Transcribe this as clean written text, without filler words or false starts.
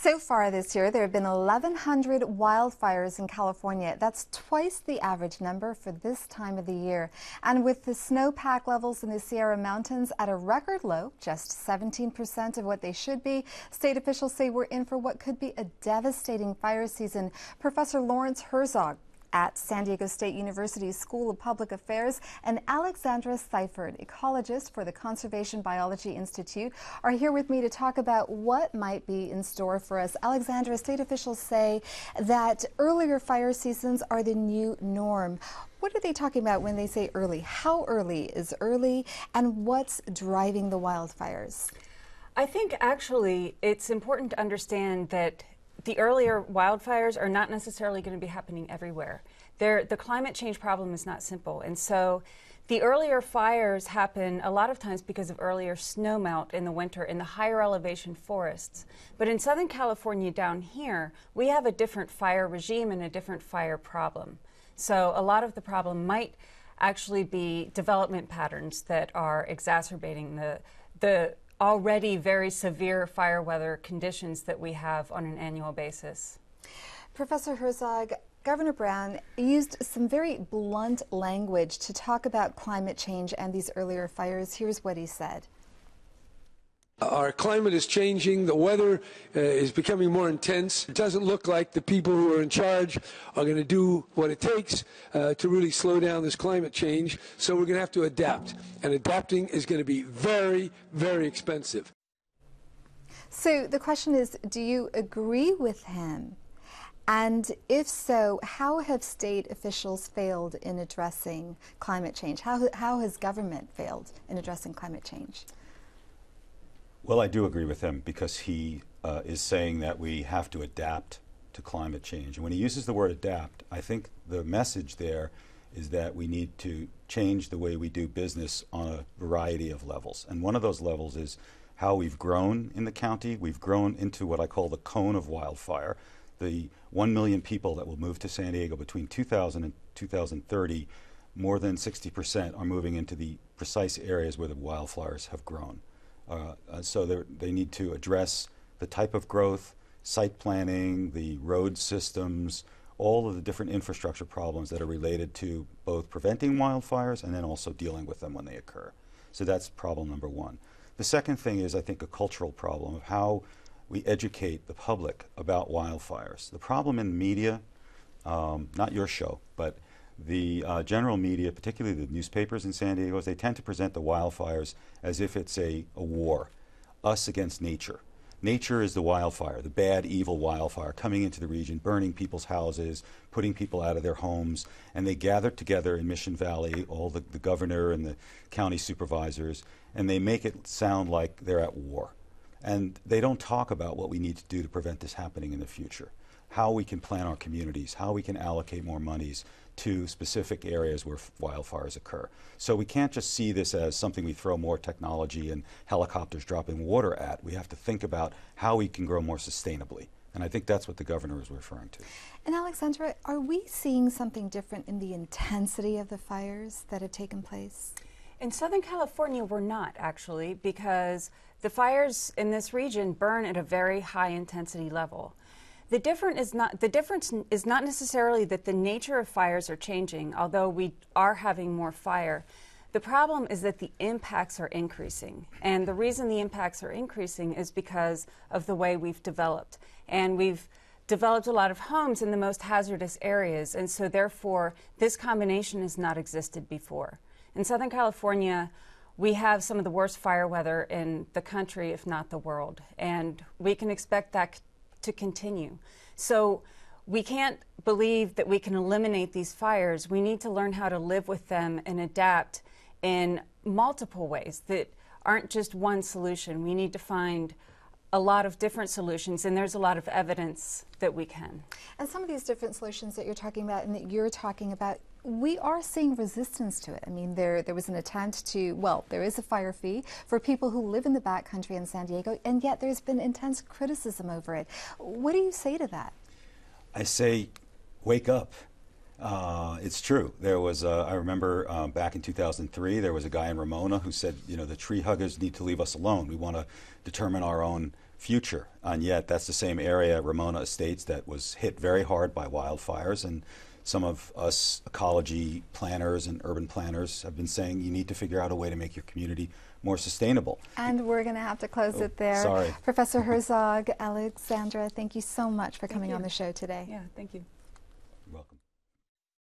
So far this year, there have been 1,100 wildfires in California. That's twice the average number for this time of the year. And with the snowpack levels in the Sierra Mountains at a record low, just 17% of what they should be, state officials say we're in for what could be a devastating fire season. Professor Lawrence Herzog at San Diego State University's School of Public Affairs and Alexandra Seifert, ecologist for the Conservation Biology Institute, are here with me to talk about what might be in store for us. Alexandra, state officials say that earlier fire seasons are the new norm. What are they talking about when they say early? How early is early, and what's driving the wildfires? I think actually it's important to understand that the earlier wildfires are not necessarily going to be happening everywhere. The climate change problem is not simple, and so the earlier fires happen a lot of times because of earlier snowmelt in the winter in the higher elevation forests. But in Southern California down here, we have a different fire regime and a different fire problem. So a lot of the problem might actually be development patterns that are exacerbating the already very severe fire weather conditions that we have on an annual basis. Professor Herzog, Governor Brown used some very blunt language to talk about climate change and these earlier fires. Here's what he said. Our climate is changing. The weather is becoming more intense. It doesn't look like the people who are in charge are going to do what it takes to really slow down this climate change. So we're going to have to adapt. And adapting is going to be very, very expensive. So the question is, do you agree with him? And if so, how have state officials failed in addressing climate change? How has government failed in addressing climate change? Well, I do agree with him because he is saying that we have to adapt to climate change. And when he uses the word adapt, I think the message there is that we need to change the way we do business on a variety of levels. And one of those levels is how we've grown in the county. We've grown into what I call the Cone of Wildfire. The 1 million people that will move to San Diego between 2000 and 2030, more than 60% are moving into the precise areas where the wildfires have grown. So they need to address the type of growth, site planning, the road systems, all of the different infrastructure problems that are related to both preventing wildfires and then also dealing with them when they occur. So that's problem number one. The second thing is, I think, a cultural problem of how we educate the public about wildfires. The problem in the media, not your show, but the general media, particularly the newspapers in San Diego, they tend to present the wildfires as if it's a war, us against nature. Nature is the wildfire, the bad, evil wildfire coming into the region, burning people's houses, putting people out of their homes, and they gather together in Mission Valley, all the governor and the county supervisors, and they make it sound like they're at war. And they don't talk about what we need to do to prevent this happening in the future, how we can plan our communities, how we can allocate more monies to specific areas where wildfires occur. So we can't just see this as something we throw more technology and helicopters dropping water at. We have to think about how we can grow more sustainably. And I think that's what the governor is referring to. And Alexandra, are we seeing something different in the intensity of the fires that have taken place? In Southern California, we're not actually, because the fires in this region burn at a very high intensity level. The difference is not necessarily that the nature of fires are changing, although we are having more fire. The problem is that the impacts are increasing. And the reason the impacts are increasing is because of the way we've developed. And we've developed a lot of homes in the most hazardous areas, and so therefore this combination has not existed before. In Southern California, we have some of the worst fire weather in the country, if not the world, and we can expect that to continue. So we can't believe that we can eliminate these fires. We need to learn how to live with them and adapt in multiple ways that aren't just one solution. We need to find a lot of different solutions, and there's a lot of evidence that we can. And some of these different solutions that you're talking about and that you're talking about, we are seeing resistance to it. I mean, there was an attempt to, well, there is a fire fee for people who live in the backcountry in San Diego, and yet there's been intense criticism over it. What do you say to that? I say, wake up. It's true. There was, I remember back in 2003, there was a guy in Ramona who said, you know, the tree huggers need to leave us alone. We want to determine our own future. And yet that's the same area, Ramona Estates, that was hit very hard by wildfires. And some of us ecology planners and urban planners have been saying you need to figure out a way to make your community more sustainable. And we're going to have to close it there. Sorry. Professor Herzog, Alexandra, thank you so much for coming on the show today. Yeah, thank you.